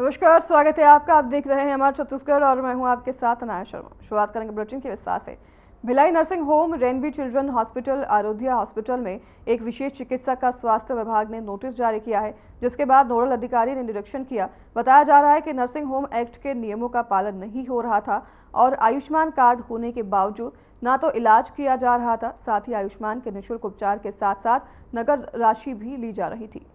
नमस्कार, स्वागत है आपका। आप देख रहे हैं हमारा छत्तीसगढ़ और मैं हूं आपके साथ अनाया शर्मा। शुरुआत करेंगे बुलेटिन के विस्तार से। Bhilai nursing home, rainbow children hospital, आरोध्या हॉस्पिटल में एक विशेष चिकित्सक का स्वास्थ्य विभाग ने नोटिस जारी किया है, जिसके बाद नोडल अधिकारी ने निरीक्षण किया। बताया जा रहा है कि नर्सिंग होम एक्ट के नियमों का पालन नहीं हो रहा था और आयुष्मान कार्ड होने के बावजूद न तो इलाज किया जा रहा था, साथ ही आयुष्मान के निःशुल्क उपचार के साथ साथ नकद राशि भी ली जा रही थी।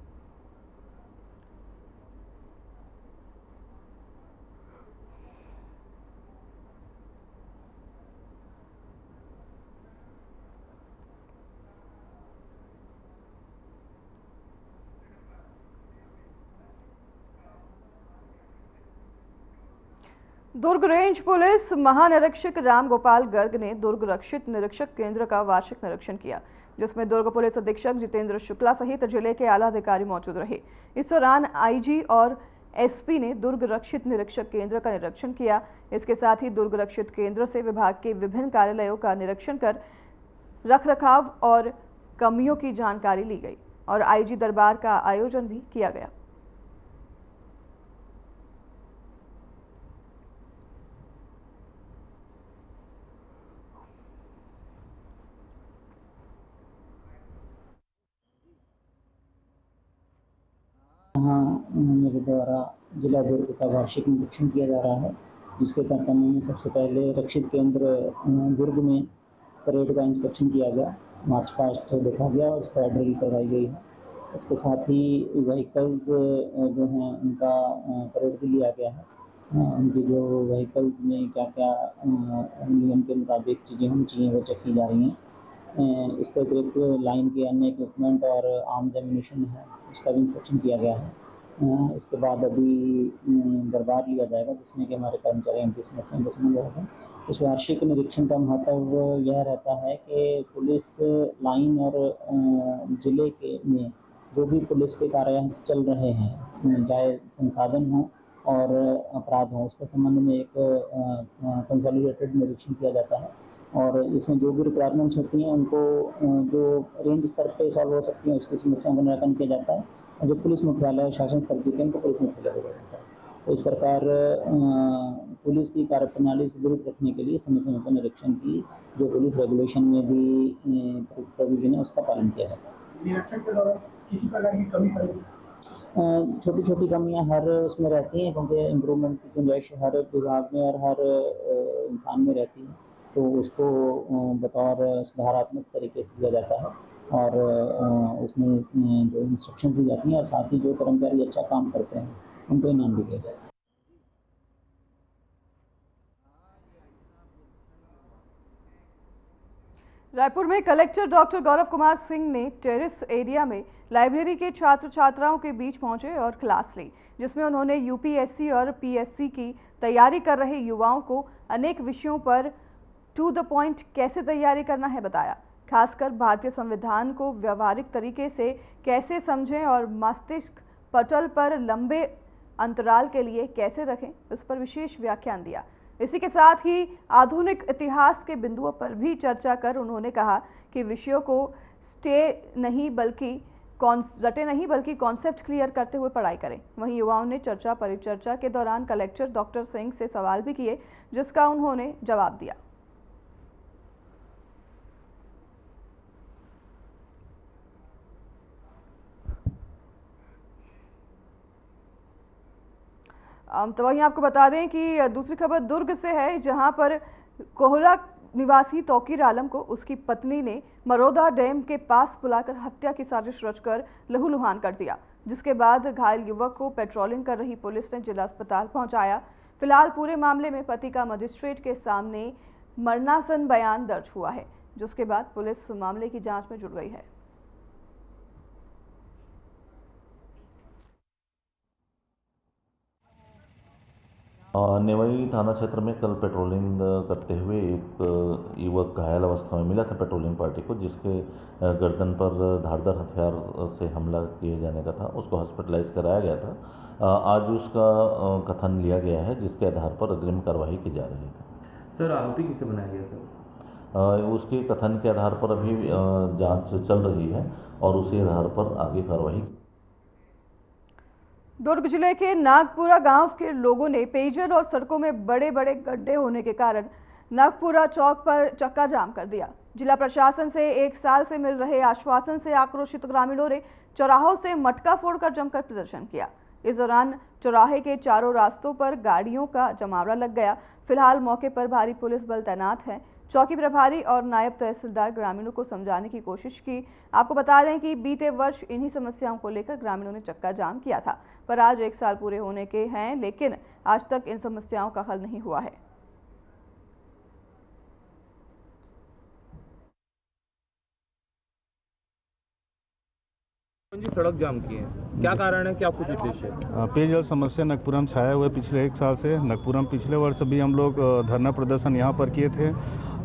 दुर्ग रेंज पुलिस महानिरीक्षक राम गोपाल गर्ग ने दुर्ग रक्षित निरीक्षक केंद्र का वार्षिक निरीक्षण किया, जिसमें दुर्ग पुलिस अधीक्षक जितेंद्र शुक्ला सहित जिले के आला अधिकारी मौजूद रहे। इस दौरान आईजी और एसपी ने दुर्ग रक्षित निरीक्षक केंद्र का निरीक्षण किया। इसके साथ ही दुर्ग रक्षित केंद्र से विभाग के विभिन्न कार्यालयों का निरीक्षण कर रखरखाव और कमियों की जानकारी ली गई और आईजी दरबार का आयोजन भी किया गया। यहाँ मेरे द्वारा जिला दुर्ग का वार्षिक निरीक्षण किया जा रहा है, जिसके तहत में सबसे पहले रक्षित केंद्र दुर्ग में परेड का इंस्पेक्शन किया गया, मार्च पास्ट देखा गया और उसका ड्रिल करवाई गई है। इसके साथ ही व्हीकल्स जो हैं उनका परेड भी लिया गया है। उनकी जो व्हीकल्स में क्या क्या नियम के मुताबिक चीज़ें होनी चाहिए वो चेक की जा रही हैं। इसके अतिरिक्त लाइन के अन्य इक्विपमेंट और आर्म्स एम्यूनिशन है, उसका भी इंस्पेक्शन किया गया है। इसके बाद अभी दरबार लिया जाएगा, जिसमें कि हमारे कर्मचारी एमपी समस्या को सुना जाएगा। इस वार्षिक निरीक्षण का महत्व यह रहता है कि पुलिस लाइन और जिले के में जो भी पुलिस के कार्य चल रहे हैं, चाहे संसाधन हो और अपराध हो, उसके संबंध में एक कंसोलिडेटेड निरीक्षण किया जाता है और इसमें जो भी रिक्वायरमेंट्स होती हैं उनको जो रेंज स्तर पे सॉल्व हो सकती हैं उसकी समस्याओं का निराकरण किया जाता है और जो पुलिस मुख्यालय शासन स्तर की उनको पुलिस मुख्यालय हो जाता है। तो इस प्रकार पुलिस की कार्यप्रणाली सुदृढ़ रखने के लिए समय समय पर निरीक्षण की जो पुलिस रेगुलेशन में भी प्रोविजन है उसका पालन किया जाता है। निरीक्षण के दौरान किसी प्रकार की कमी पड़ेगी? छोटी छोटी कमियां हर उसमें रहती हैं, क्योंकि इम्प्रूवमेंट की गुंजाइश हर विभाग में और हर इंसान में रहती है, तो उसको बतौर सुधारात्मक तरीके से किया जाता है और उसमें जो इंस्ट्रक्शन दी जाती हैं और साथ ही जो कर्मचारी अच्छा काम करते हैं उनको इनाम भी दिया जाता है। रायपुर में कलेक्टर डॉक्टर गौरव कुमार सिंह ने टेरिस एरिया में लाइब्रेरी के छात्र छात्राओं के बीच पहुंचे और क्लास ली, जिसमें उन्होंने यूपीएससी और पीएससी की तैयारी कर रहे युवाओं को अनेक विषयों पर टू द पॉइंट कैसे तैयारी करना है बताया। खासकर भारतीय संविधान को व्यवहारिक तरीके से कैसे समझें और मस्तिष्क पटल पर लंबे अंतराल के लिए कैसे रखें, इस पर विशेष व्याख्यान दिया। इसी के साथ ही आधुनिक इतिहास के बिंदुओं पर भी चर्चा कर उन्होंने कहा कि विषयों को रटे नहीं बल्कि कॉन्सेप्ट क्लियर करते हुए पढ़ाई करें। वहीं युवाओं ने चर्चा परिचर्चा के दौरान कलेक्टर डॉक्टर सिंह से सवाल भी किए, जिसका उन्होंने जवाब दिया। तो वहीं आपको बता दें कि दूसरी खबर दुर्ग से है, जहां पर कोहला निवासी तौकीर आलम को उसकी पत्नी ने मरोदा डैम के पास बुलाकर हत्या की साजिश रचकर लहूलुहान कर दिया, जिसके बाद घायल युवक को पेट्रोलिंग कर रही पुलिस ने जिला अस्पताल पहुंचाया। फिलहाल पूरे मामले में पति का मजिस्ट्रेट के सामने मरणासन बयान दर्ज हुआ है, जिसके बाद पुलिस मामले की जांच में जुट गई है। नेवई थाना क्षेत्र में कल पेट्रोलिंग करते हुए एक युवक घायल अवस्था में मिला था पेट्रोलिंग पार्टी को, जिसके गर्दन पर धारदार हथियार से हमला किए जाने का था। उसको हॉस्पिटलाइज कराया गया था। आज उसका कथन लिया गया है, जिसके आधार पर अग्रिम कार्रवाई की जा रही है। सर, आरोपी किसे बनाया गया सर? उसके कथन के आधार पर अभी जांच चल रही है और उसी आधार पर आगे कार्रवाई दुर्ग जिले के नागपुरा गांव के लोगों ने पेयजल और सड़कों में बड़े बड़े गड्ढे होने के कारण नागपुरा चौक पर चक्का जाम कर दिया। जिला प्रशासन से 1 साल से मिल रहे आश्वासन से आक्रोशित ग्रामीणों ने चौराहों से मटका फोड़कर जमकर प्रदर्शन किया। इस दौरान चौराहे के चारों रास्तों पर गाड़ियों का जमावड़ा लग गया। फिलहाल मौके पर भारी पुलिस बल तैनात है। चौकी प्रभारी और नायब तहसीलदार ग्रामीणों को समझाने की कोशिश की। आपको बता दें कि बीते वर्ष इन्हीं समस्याओं को लेकर ग्रामीणों ने चक्का जाम किया था, पर आज 1 साल पूरे होने के हैं, लेकिन आज तक इन समस्याओं का हल नहीं हुआ है। जी सड़क जाम की है, क्या कारण है, क्या कुछ उद्देश्य है? पेयजल समस्या नागपुर में छाया हुआ है पिछले 1 साल से। नागपुर में पिछले वर्ष भी हम लोग धरना प्रदर्शन यहाँ पर किए थे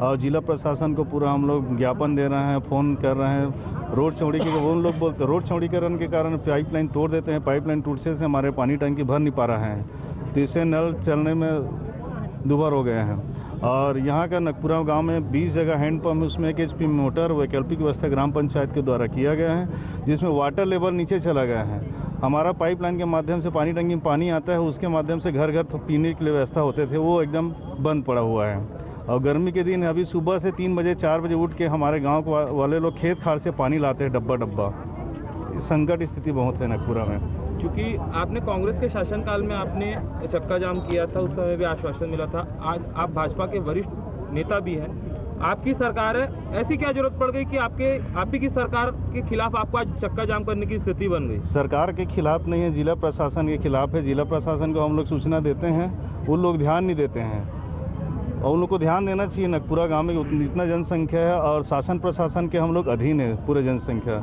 और जिला प्रशासन को पूरा हम लोग ज्ञापन दे रहे हैं, फ़ोन कर रहे हैं। रोड चौड़ी के वो लोग बोलते रोड चौड़ीकरण के कारण पाइपलाइन तोड़ देते हैं। पाइपलाइन टूटने से हमारे पानी टंकी भर नहीं पा रहे हैं, तो इससे नल चलने में दुबार हो गए हैं। और यहाँ का नागपुरा गांव में 20 जगह हैंडपम्प, उसमें 1 HP मोटर वैकल्पिक व्यवस्था ग्राम पंचायत के द्वारा किया गया है, जिसमें वाटर लेवल नीचे चला गया है। हमारा पाइपलाइन के माध्यम से पानी टंकी में पानी आता है, उसके माध्यम से घर घर पीने की व्यवस्था होते थे, वो एकदम बंद पड़ा हुआ है। और गर्मी के दिन अभी सुबह से 3 बजे 4 बजे उठ के हमारे गाँव वाले लोग खेत खाल से पानी लाते हैं डब्बा डब्बा। संकट स्थिति बहुत है नागपुरा में। क्योंकि आपने कांग्रेस के शासनकाल में आपने चक्का जाम किया था, उस समय भी आश्वासन मिला था। आज आप भाजपा के वरिष्ठ नेता भी हैं, आपकी सरकार है, ऐसी क्या जरूरत पड़ गई कि आप ही की सरकार के खिलाफ आपको आज चक्का जाम करने की स्थिति बन गई? सरकार के खिलाफ नहीं है, जिला प्रशासन के खिलाफ है। जिला प्रशासन को हम लोग सूचना देते हैं, वो लोग ध्यान नहीं देते हैं और उन लोग को ध्यान देना चाहिए। नागपुरा गाँव में इतना जनसंख्या है और शासन प्रशासन के हम लोग अधीन है पूरे जनसंख्या।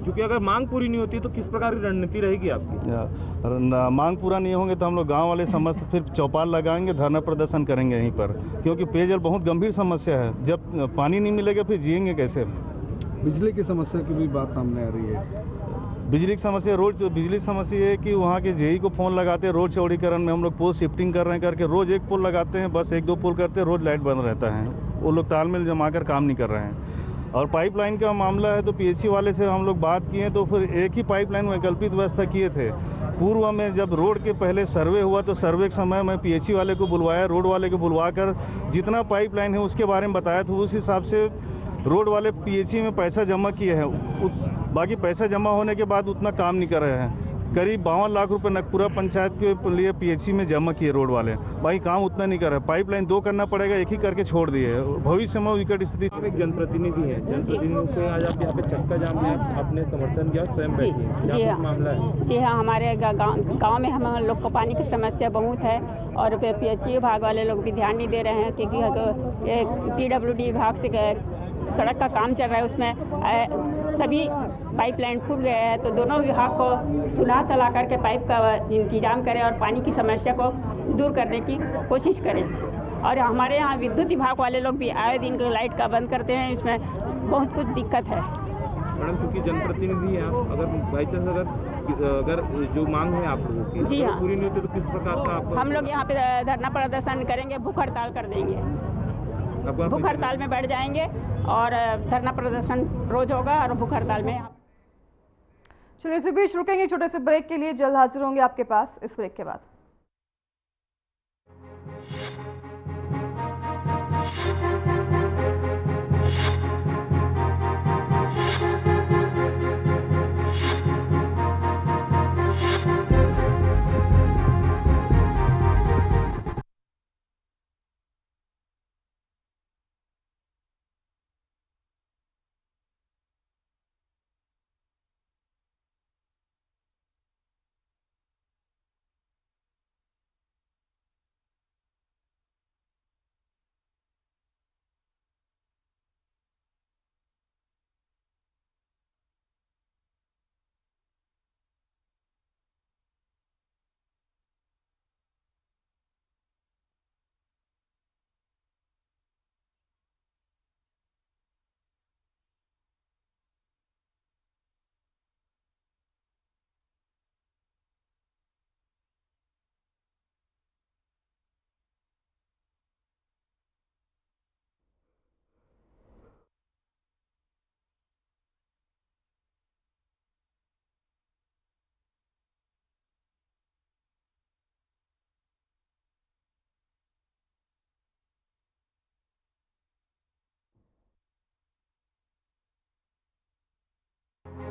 क्योंकि अगर मांग पूरी नहीं होती तो किस प्रकार की रणनीति रहेगी आपकी? मांग पूरा नहीं होंगे तो हम लोग गांव वाले समस्त फिर चौपाल लगाएंगे, धरना प्रदर्शन करेंगे यहीं पर, क्योंकि पेयजल बहुत गंभीर समस्या है। जब पानी नहीं मिलेगा फिर जिएंगे कैसे? बिजली की समस्या की भी बात सामने आ रही है। बिजली की समस्या, बिजली समस्या है कि वहाँ के जेई को फ़ोन लगाते हैं। रोड चौड़ीकरण में हम लोग पोल शिफ्टिंग कर रहे हैं करके रोज़ 1 पोल लगाते हैं, बस 1-2 पोल करते हैं, रोज़ लाइट बंद रहता है। वो लोग तालमेल जमा कर काम नहीं कर रहे हैं। और पाइपलाइन का मामला है तो PHC वाले से हम लोग बात किए तो फिर एक ही पाइपलाइन वैकल्पिक व्यवस्था किए थे। पूर्व में जब रोड के पहले सर्वे हुआ तो सर्वे के समय मैं PHC वाले को बुलवाया, रोड वाले को बुलवा कर जितना पाइपलाइन है उसके बारे में बताया, तो उस हिसाब से रोड वाले PHC में पैसा जमा किए हैं। बाकी पैसा जमा होने के बाद उतना काम नहीं कर रहे हैं। करीब 52 लाख रुपए नागपुरा पंचायत के लिए PHC में जमा किए रोड वाले, भाई काम उतना नहीं कर रहे। पाइपलाइन 2 करना पड़ेगा, एक ही करके छोड़ दिए। भविष्य में विकट स्थिति। आप एक जनप्रतिनिधि है, जनप्रतिनिधि से आज आप यहाँ पे चक्का जाम में अपने समर्थन किया, स्वयं बैठी हैं, क्या कुछ मामला है? जी हाँ, हमारे गाँव में हम लोग को पानी की समस्या बहुत है और PHC विभाग वाले लोग भी ध्यान नहीं दे रहे हैं, क्योंकि PWD विभाग से सड़क का काम चल रहा है, उसमें सभी पाइपलाइन फूट गया है। तो दोनों विभाग को सुलह सलाह करके पाइप का इंतजाम करें और पानी की समस्या को दूर करने की कोशिश करें। और हमारे यहाँ विद्युत विभाग वाले लोग भी आए दिन को लाइट का बंद करते हैं, इसमें बहुत कुछ दिक्कत है। मैडम, क्योंकि जनप्रतिनिधि हैं आप, अगर बाई चांस अगर जो मांग है आप लोगों की जी हाँ, पूरी नहीं होती तो किस प्रकार का आप? हम लोग यहाँ पे धरना प्रदर्शन करेंगे, भूख हड़ताल कर देंगे, भूख हड़ताल में बैठ जाएंगे और धरना प्रदर्शन रोज होगा और भूख हड़ताल में। चलिए इसी बीच रुकेंगे छोटे से ब्रेक के लिए, जल्द हाजिर होंगे आपके पास इस ब्रेक के बाद।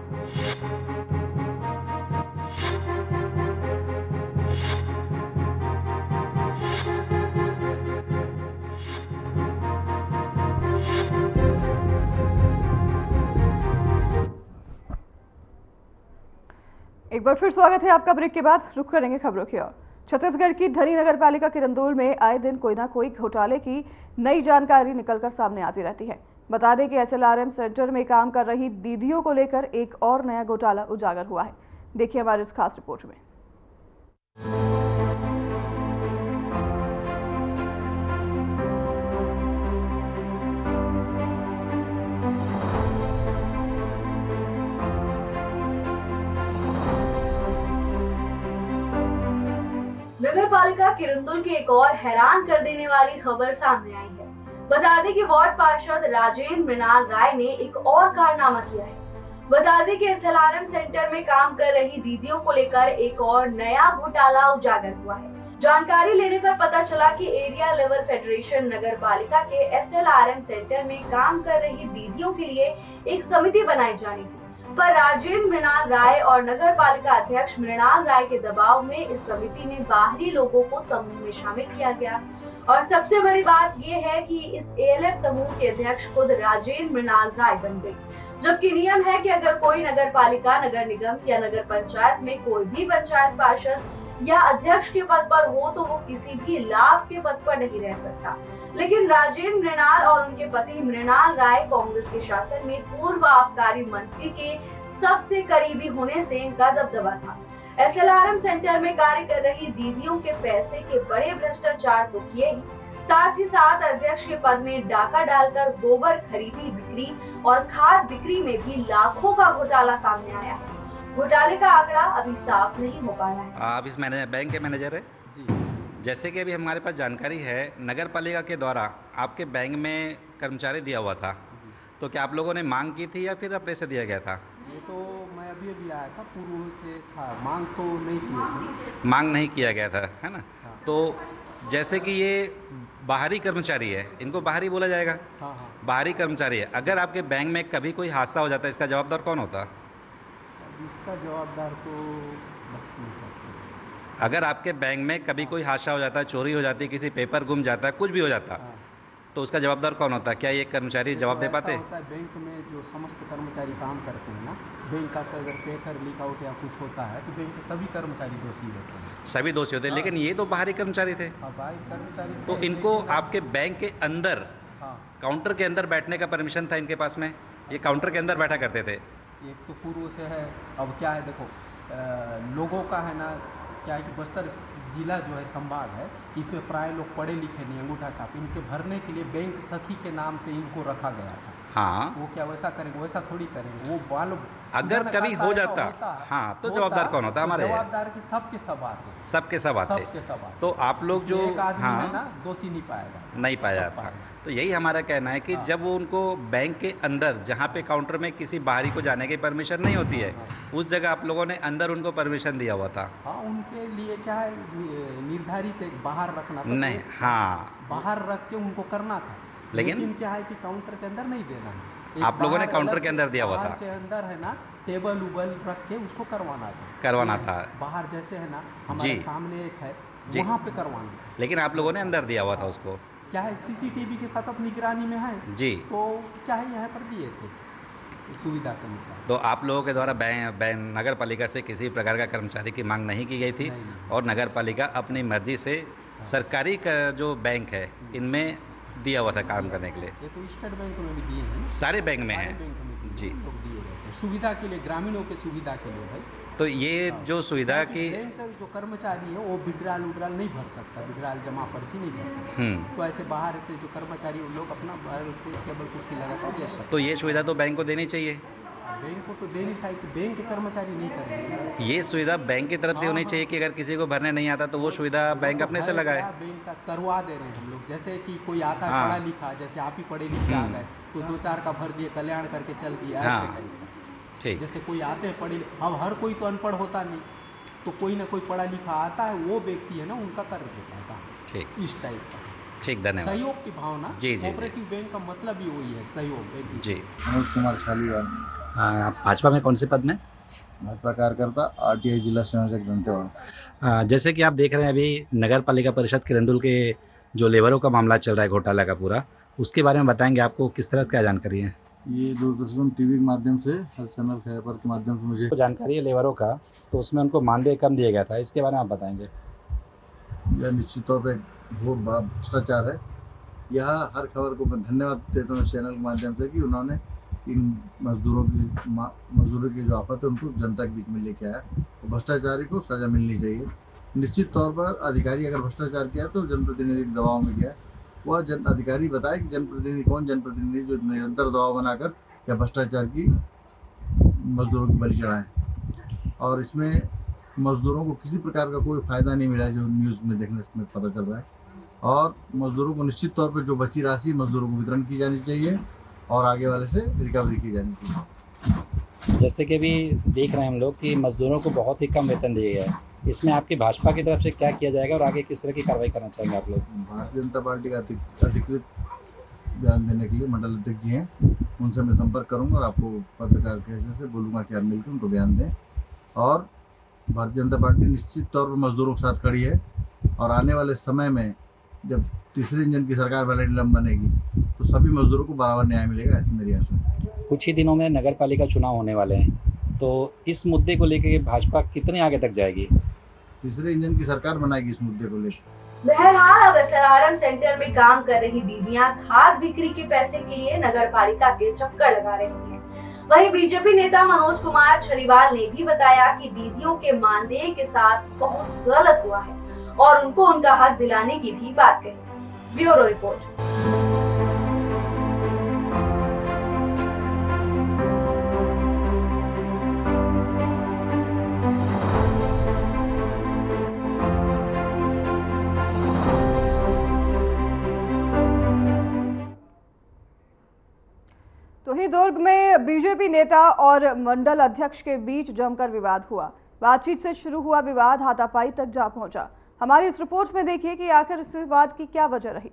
एक बार फिर स्वागत है आपका। ब्रेक के बाद रुक करेंगे खबरों की ओर। छत्तीसगढ़ की धनी नगर पालिका किरंदुल में आए दिन कोई ना कोई घोटाले की नई जानकारी निकलकर सामने आती रहती है। बता दें कि SLRM सेंटर में काम कर रही दीदियों को लेकर एक और नया घोटाला उजागर हुआ है। देखिए हमारे इस खास रिपोर्ट में। नगर पालिका किरंदुल की एक और हैरान कर देने वाली खबर सामने आई है। बता दें कि वार्ड पार्षद राजेंद्र मृणाल राय ने एक और कारनामा किया है। बता दें कि SLRM सेंटर में काम कर रही दीदियों को लेकर एक और नया घोटाला उजागर हुआ है। जानकारी लेने पर पता चला कि एरिया लेवल फेडरेशन नगर पालिका के SLRM सेंटर में काम कर रही दीदियों के लिए एक समिति बनाई जानी थी, पर राजेंद्र मृणाल राय और नगर पालिका अध्यक्ष मृणाल राय के दबाव में इस समिति में बाहरी लोगों को समूह में शामिल किया गया। और सबसे बड़ी बात ये है कि इस ALF समूह के अध्यक्ष खुद राजेंद्र मृणाल राय बन गई, जबकि नियम है कि अगर कोई नगर पालिका, नगर निगम या नगर पंचायत में कोई भी पंचायत पार्षद या अध्यक्ष के पद पर हो तो वो किसी भी लाभ के पद पर नहीं रह सकता। लेकिन राजेंद्र मृणाल और उनके पति मृणाल राय कांग्रेस के शासन में पूर्व आबकारी मंत्री के सबसे करीबी होने से इनका दबदबा था। SLRM सेंटर में कार्य कर रही दीदियों के पैसे के बड़े भ्रष्टाचार तो किए ही, साथ ही साथ अध्यक्ष के पद में डाका डालकर गोबर खरीदी बिक्री और खाद बिक्री में भी लाखों का घोटाला सामने आया है। घोटाले का आंकड़ा अभी साफ नहीं हो पाया है। आप इस बैंक के मैनेजर है जी। जैसे कि अभी हमारे पास जानकारी है, नगर पालिका के द्वारा आपके बैंक में कर्मचारी दिया हुआ था, तो क्या आप लोगों ने मांग की थी या फिर पैसे दिया गया था? ये तो मैं अभी आया था, पूर्व से था, मांग तो नहीं की थी। मांग नहीं किया गया था, है ना? हाँ। तो जैसे कि ये बाहरी कर्मचारी है, इनको बाहरी बोला जाएगा। हाँ। बाहरी कर्मचारी है, अगर आपके बैंक में कभी कोई हादसा हो जाता है, इसका जवाबदार कौन होता? इसका जवाबदार तो नहीं सकते। अगर आपके बैंक में कभी कोई हादसा हो जाता है, चोरी हो जाती है, किसी पेपर गुम जाता है, कुछ भी हो जाता है, तो उसका जवाबदार कौन होता है? क्या ये कर्मचारी जवाब दे पाते? होता है बैंक में जो समस्त कर्मचारी काम करते हैं ना, बैंक का अगर पेपर लीक आउट या कुछ होता है तो बैंक के सभी कर्मचारी दोषी होते हैं। सभी दोषी होते हैं, लेकिन ये तो बाहरी कर्मचारी थे। बाहरी कर्मचारी तो इनको आपके बैंक के अंदर, काउंटर के अंदर बैठने का परमिशन था इनके पास में? ये काउंटर के अंदर बैठा करते थे? एक तो पूर्व से है। अब क्या है, देखो लोगों का है ना, क्या है कि बस्तर जिला जो है संभाग है, इसमें प्राय लोग पढ़े लिखे नहीं, अंगूठा छाप, इनके भरने के लिए बैंक सखी के नाम से इनको रखा गया था। हाँ, वो क्या वैसा करेंगे? वैसा थोड़ी करेंगे। वो वालों अगर कभी हो जाता, हाँ, तो जवाबदार कौन होता? हमारे जवाबदार की सबके सब आते, सबके सब आते। तो आप लोग जो है ना, दोषी नहीं पाएगा, नहीं पाया था। तो यही हमारा कहना है कि जब वो उनको बैंक के अंदर, जहाँ पे काउंटर में किसी बाहरी को जाने की परमिशन नहीं होती है, उस जगह आप लोगों ने अंदर उनको परमिशन दिया हुआ था। हाँ, उनके लिए क्या है, निर्धारित एक बाहर रखना था। नहीं, हाँ, बाहर रख के उनको करना था, लेकिन क्या है कि काउंटर के अंदर नहीं देना है। आप लोगों ने काउंटर के अंदर दिया हुआ था, के अंदर है ना, टेबल उबल रख के उसको करवाना था। बाहर जैसे है ना, हमारे सामने एक है, वहाँ पे करवाना। लेकिन आप लोगों ने अंदर दिया हुआ था उसको। क्या है, CCTV के सतत निगरानी में है जी, तो क्या है, यहाँ पर दिए थे सुविधा के अनुसार। तो आप लोगों के द्वारा नगर पालिका से किसी प्रकार का कर्मचारी की मांग नहीं की गई थी, और नगर पालिका अपनी मर्जी से सरकारी का जो बैंक है इनमें दिया हुआ था काम करने के लिए। ये तो स्टेट बैंक में भी दिए हैं, सारे बैंक में है जी, लोग दिए गए थे सुविधा के लिए, ग्रामीणों के सुविधा के लिए भाई। तो ये जो सुविधा की बैंक जो कर्मचारी है वो विड्राल उड्राल नहीं भर सकता, विड्राल जमा पर्ची नहीं भर सकता। तो ऐसे बाहर से जो कर्मचारी लोग अपना बाहर से टेबल कुर्सी लगा कर दे सकते। तो ये सुविधा तो बैंक को देनी चाहिए। बैंक को तो देनी चाहिए, बैंक के कर्मचारी नहीं करेंगे। ये सुविधा बैंक की तरफ से होनी चाहिए कि अगर किसी को भरने नहीं आता तो वो सुविधा बैंक अपने से लगाए। बैंक का करवा दे रहे हैं हम लोग। जैसे कि कोई आता है पढ़ा लिखा, जैसे आप ही पढ़े लिखे आ गए तो 2-4 का भर दिए, कल्याण करके चल दिया, ऐसे ठीक। जैसे कोई आते हैं पढ़े, अब हर कोई तो अनपढ़ होता नहीं, तो कोई ना कोई पढ़ा लिखा आता है, वो व्यक्ति है ना, उनका कर देता है काम। ठीक, इस टाइप का। ठीक, धन्यवाद। सहयोग की भावना। जी, कोऑपरेटिव बैंक का मतलब ही वही है, सहयोग। जी। मनोज कुमार छालीवाल, आप भाजपा में कौन से पद में? भाजपा कार्यकर्ता, आरटीआई जिला संयोजक दंतेवाड़ा। जैसे कि आप देख रहे हैं अभी नगर पालिका परिषद किरंदुल के जो लेबरों का मामला चल रहा है घोटाला का पूरा, उसके बारे में बताएंगे आपको किस तरह क्या जानकारी है? ये दूरदर्शन टीवी के माध्यम से, हर चैनल खबर के माध्यम से मुझे जानकारी है लेबरों का, तो उसमें उनको मानदेय कम दिया गया था, इसके बारे में आप बताएंगे? यह निश्चित तौर पर बहुत बड़ा भ्रष्टाचार है। यह हर खबर को मैं धन्यवाद देता हूँ इस चैनल के माध्यम से कि उन्होंने इन मजदूरों की जो आफत है उनको जनता के बीच में लेके आया। तो भ्रष्टाचारी को सजा मिलनी चाहिए। निश्चित तौर पर अधिकारी अगर भ्रष्टाचार किया तो जनप्रतिनिधि के दबाव में गया, वह अधिकारी बताए कि जनप्रतिनिधि जो निरंतर दबाव बनाकर या भ्रष्टाचार की मजदूरों की बलि चढ़ाएं। और इसमें मजदूरों को किसी प्रकार का कोई फायदा नहीं मिला जो न्यूज़ में देखने में पता चल रहा है। और मजदूरों को निश्चित तौर पर जो बची राशि मजदूरों को वितरण की जानी चाहिए और आगे वाले से रिकवरी की जानी चाहिए। जैसे कि अभी देख रहे हैं हम लोग कि मजदूरों को बहुत ही कम वेतन दिया गया है, इसमें आपकी भाजपा की तरफ से क्या किया जाएगा और आगे किस तरह की कार्रवाई करना चाहेंगे आप लोग? भारतीय जनता पार्टी का अधिकृत बयान देने के लिए मंडल अध्यक्ष जी हैं, उनसे मैं संपर्क करूंगा और आपको पत्रकार के हिसाब से बोलूँगा कि आप मिलकर उनको बयान दें। और भारतीय जनता पार्टी निश्चित तौर पर मजदूरों के साथ खड़ी है और आने वाले समय में जब तीसरे इंजन की सरकार वैलिड बनेगी तो सभी मजदूरों को बराबर न्याय मिलेगा, ऐसी मेरी आशा है। कुछ ही दिनों में नगर पालिका चुनाव होने वाले हैं, तो इस मुद्दे को लेकर भाजपा कितने आगे तक जाएगी? तीसरे इंजन की सरकार बनाएगी इस मुद्दे को लेकर। बहरहाल अब SRRM सेंटर में काम कर रही दीदियां खाद बिक्री के पैसे के लिए नगर पालिका के चक्कर लगा रही हैं। वहीं बीजेपी नेता मनोज कुमार छरीवाल ने भी बताया कि दीदियों के मानदेय के साथ बहुत गलत हुआ है और उनको उनका हक दिलाने की भी बात कही। Bureau report. तो ही दुर्ग में बीजेपी नेता और मंडल अध्यक्ष के बीच जमकर विवाद हुआ। बातचीत से शुरू हुआ विवाद हाथापाई तक जा पहुंचा। हमारी इस रिपोर्ट में देखिए कि आखिर इस विवाद की क्या वजह रही।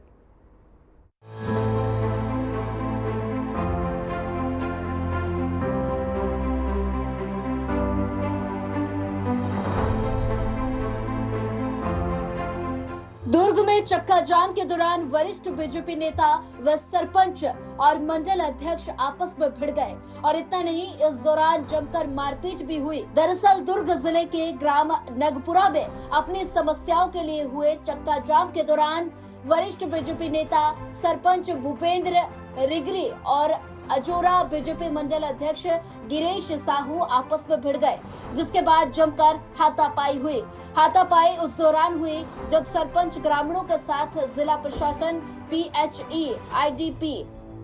दुर्ग में चक्का जाम के दौरान वरिष्ठ बीजेपी नेता व सरपंच और मंडल अध्यक्ष आपस में भिड़ गए और इतना नहीं, इस दौरान जमकर मारपीट भी हुई। दरअसल दुर्ग जिले के ग्राम नगपुरा में अपनी समस्याओं के लिए हुए चक्का जाम के दौरान वरिष्ठ बीजेपी नेता सरपंच भूपेंद्र रिगरी और अजोरा बीजेपी मंडल अध्यक्ष गिरीश साहू आपस में भिड़ गए, जिसके बाद जमकर हाथापाई हुई। हाथापाई उस दौरान हुई जब सरपंच ग्रामीणों के साथ जिला प्रशासन, PHE, IDP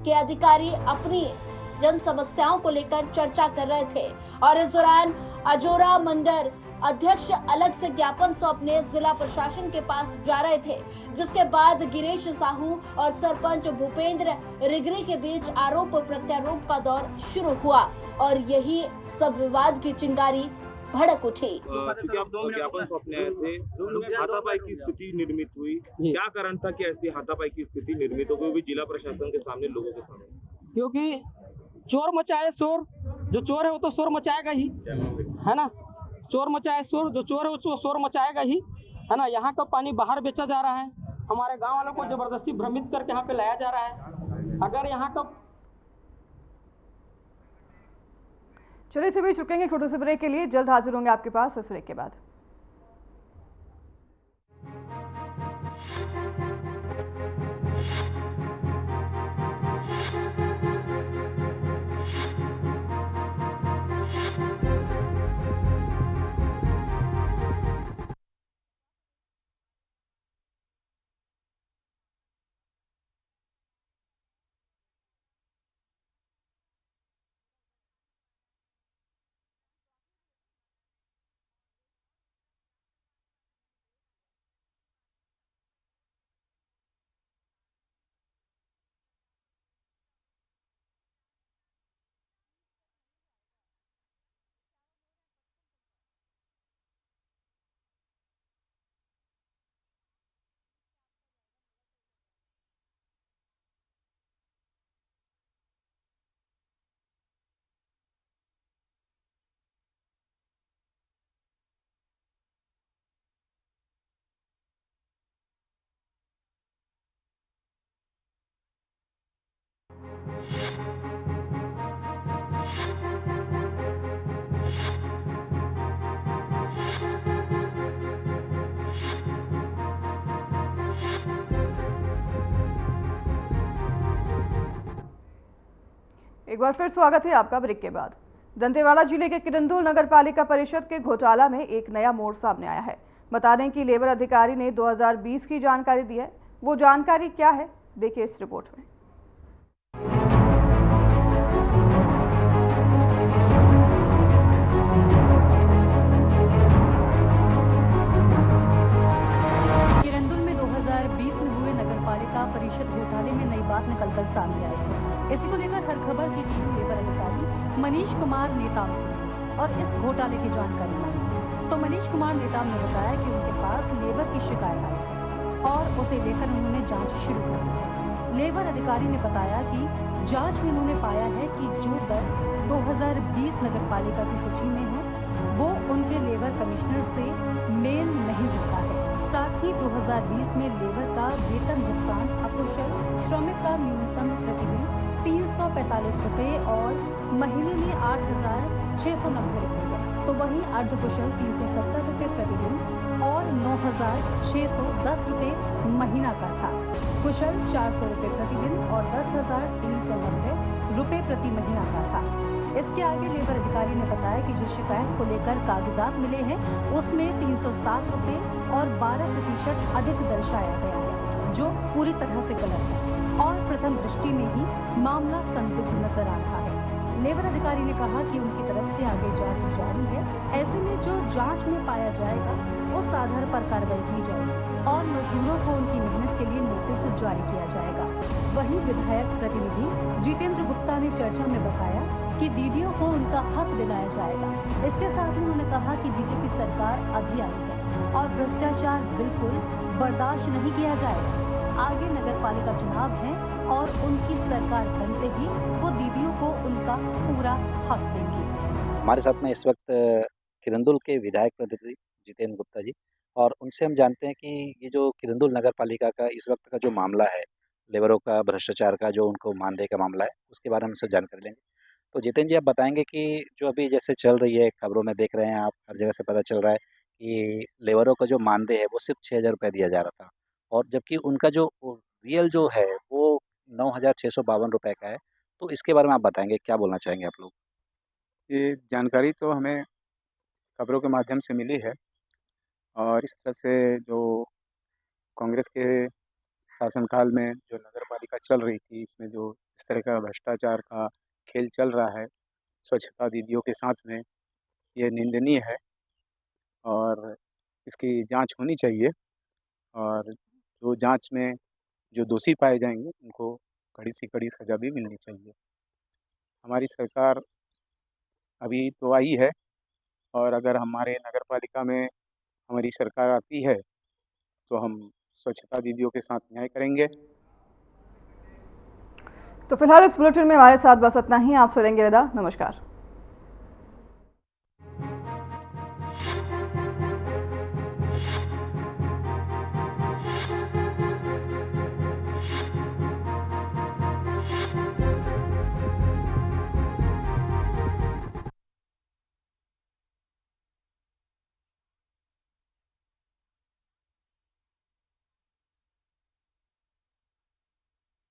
के अधिकारी अपनी जन समस्याओं को लेकर चर्चा कर रहे थे और इस दौरान अजोरा मंडल अध्यक्ष अलग से ज्ञापन सौंपने जिला प्रशासन के पास जा रहे थे, जिसके बाद गिरीश साहू और सरपंच भूपेंद्र रिगरी के बीच आरोप प्रत्यारोप का दौर शुरू हुआ और यही सब विवाद की चिंगारी भड़क उठी। क्योंकि आप दो ज्ञापन सौंपने आए थे, हाथापाई की स्थिति निर्मित हुई, क्या कारण था कि ऐसी हाथापाई की स्थिति निर्मित हो गई, भी जिला प्रशासन के सामने, लोगों के सामने? क्योंकि चोर मचाए शोर, जो चोर है वो तो शोर मचाएगा ही, है ना। चोर मचाए शोर, जो चोर है वो शोर मचाएगा ही, है ना। यहाँ का पानी बाहर बेचा जा रहा है, हमारे गांव वालों को जबरदस्ती भ्रमित करके यहाँ पे लाया जा रहा है। अगर यहाँ का चलिए इसी बीच रुकेंगे छोटे से ब्रेक के लिए, जल्द हाजिर होंगे आपके पास इस ब्रेक के बाद। एक बार फिर स्वागत है आपका ब्रेक के बाद। दंतेवाड़ा जिले के किरंदुल नगर पालिका परिषद के घोटाला में एक नया मोड़ सामने आया है। बता दें कि लेबर अधिकारी ने 2020 की जानकारी दी है। वो जानकारी क्या है, देखिए इस रिपोर्ट में। किरंदुल में 2020 में हुए नगर पालिका परिषद घोटाले में नई बात निकलकर सामने आई है। इसी को लेकर हर खबर की टीम लेबर अधिकारी मनीष कुमार नेताम से मिली और इस घोटाले की जानकारी मांगी। तो मनीष कुमार नेताम ने बताया कि उनके पास लेबर की शिकायत आई है और उसे लेकर उन्होंने जांच शुरू कर दी है। लेबर अधिकारी ने बताया कि जांच में उन्होंने पाया है कि जो दर 2020 नगर पालिका की सूची में है वो उनके लेबर कमिश्नर से मेल नहीं होता है। साथ ही 2020 में लेबर का वेतन भुगतान अकुशल श्रमिक का न्यूनतम प्रतिदिन 345 रुपए और महीने में 8,690 रुपए है, तो वहीं अर्धकुशल 370 रुपए प्रतिदिन और 9,610 रुपए महीना का था। कुशल 400 रुपए प्रतिदिन और 10,390 रुपए प्रति महीना का था। इसके आगे लेबर अधिकारी ने बताया कि जिस शिकायत को लेकर कागजात मिले हैं उसमें 307 रुपए और 12% अधिक दर्शाया गया है, जो पूरी तरह से गलत है और प्रथम दृष्टि में ही मामला संदिग्ध नजर आ रहा है। लेबर अधिकारी ने कहा कि उनकी तरफ से आगे जांच जारी है। ऐसे में जो जांच में पाया जाएगा उस आधार पर कार्रवाई की जाएगी और मजदूरों को उनकी मेहनत के लिए नोटिस जारी किया जाएगा। वहीं विधायक प्रतिनिधि जितेंद्र गुप्ता ने चर्चा में बताया कि दीदियों को उनका हक दिलाया जाएगा। इसके साथ ही उन्होंने कहा कि बीजेपी सरकार अभी आई है और भ्रष्टाचार बिल्कुल बर्दाश्त नहीं किया जाएगा। आगे नगर पालिका चुनाव है और उनकी सरकार बनते ही वो दीदियों को उनका पूरा हक देंगी। हमारे साथ में इस वक्त किरंदुल के विधायक प्रतिनिधि जितेंद्र गुप्ता जी, और उनसे हम जानते हैं कि ये जो किरंदुल नगर पालिका का इस वक्त का जो मामला है, लेबरों का भ्रष्टाचार का जो उनको मानदेय का मामला है, उसके बारे में हमसे जानकारी लेंगे। तो जितेंद्र जी, आप बताएंगे कि जो अभी जैसे चल रही है, खबरों में देख रहे हैं आप, हर जगह से पता चल रहा है कि लेबरों का जो मानदेय है वो सिर्फ 6,000 रुपये दिया जा रहा था, और जबकि उनका जो रियल जो है वो 9,652 रुपये का है। तो इसके बारे में आप बताएंगे, क्या बोलना चाहेंगे आप लोग? ये जानकारी तो हमें खबरों के माध्यम से मिली है, और इस तरह से जो कांग्रेस के शासनकाल में जो नगर पालिका चल रही थी, इसमें जो इस तरह का भ्रष्टाचार का खेल चल रहा है स्वच्छता दीदियों के साथ में, ये निंदनीय है और इसकी जांच होनी चाहिए, और जो जांच में जो दोषी पाए जाएंगे उनको कड़ी से कड़ी सज़ा भी मिलनी चाहिए। हमारी सरकार अभी तो आई है, और अगर हमारे नगर पालिका में हमारी सरकार आती है तो हम स्वच्छता दीदियों के साथ न्याय करेंगे। तो फिलहाल इस बुलेटिन में हमारे साथ बस इतना ही। आपसे लेंगे विदा। नमस्कार।